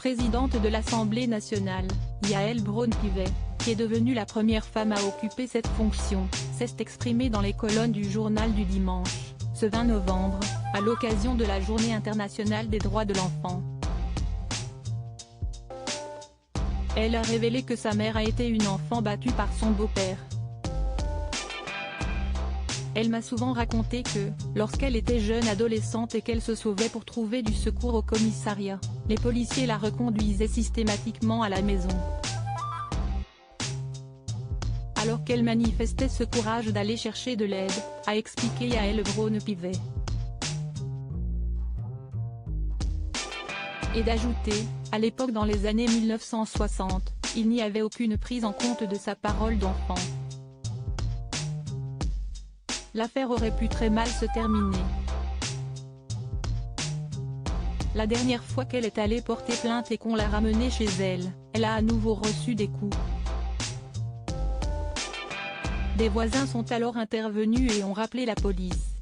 présidente de l'Assemblée nationale, Yaël Braun-Pivet, qui est devenue la première femme à occuper cette fonction, s'est exprimée dans les colonnes du journal du dimanche, ce 20 novembre, à l'occasion de la Journée internationale des droits de l'enfant. Elle a révélé que sa mère a été une enfant battue par son beau-père. Elle m'a souvent raconté que, lorsqu'elle était jeune adolescente et qu'elle se sauvait pour trouver du secours au commissariat, les policiers la reconduisaient systématiquement à la maison. Alors qu'elle manifestait ce courage d'aller chercher de l'aide, a expliqué Yaël Braun-Pivet. Et d'ajouter, à l'époque dans les années 1960, il n'y avait aucune prise en compte de sa parole d'enfant. L'affaire aurait pu très mal se terminer. La dernière fois qu'elle est allée porter plainte et qu'on l'a ramenée chez elle, elle a à nouveau reçu des coups. Des voisins sont alors intervenus et ont rappelé la police.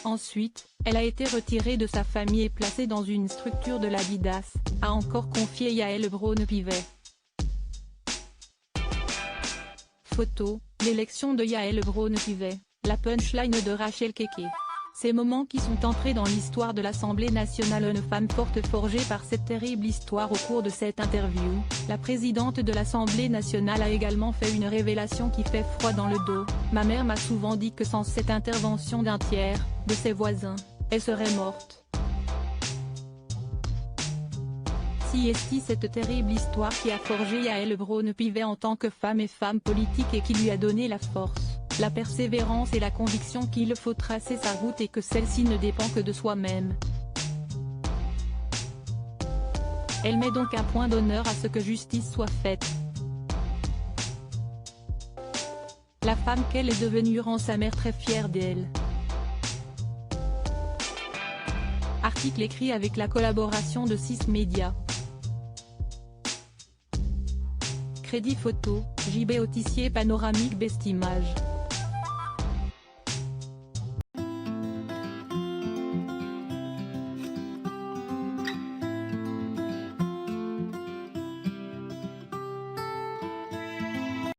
Ensuite, elle a été retirée de sa famille et placée dans une structure de l'Adidas, a encore confié Yaël Braun-Pivet. Photo, l'élection de Yaël Braun-Pivet, la punchline de Rachel Keke. Ces moments qui sont entrés dans l'histoire de l'Assemblée nationale. Une femme forte forgée par cette terrible histoire. Au cours de cette interview, la présidente de l'Assemblée nationale a également fait une révélation qui fait froid dans le dos. Ma mère m'a souvent dit que sans cette intervention d'un tiers, de ses voisins, elle serait morte. Si est-ce cette terrible histoire qui a forgé Yaël Braun-Pivet en tant que femme et femme politique et qui lui a donné la force, la persévérance et la conviction qu'il faut tracer sa route et que celle-ci ne dépend que de soi-même. Elle met donc un point d'honneur à ce que justice soit faite. La femme qu'elle est devenue rend sa mère très fière d'elle. Article écrit avec la collaboration de 6 médias. Crédit photo, JB Autissier panoramique Best Image.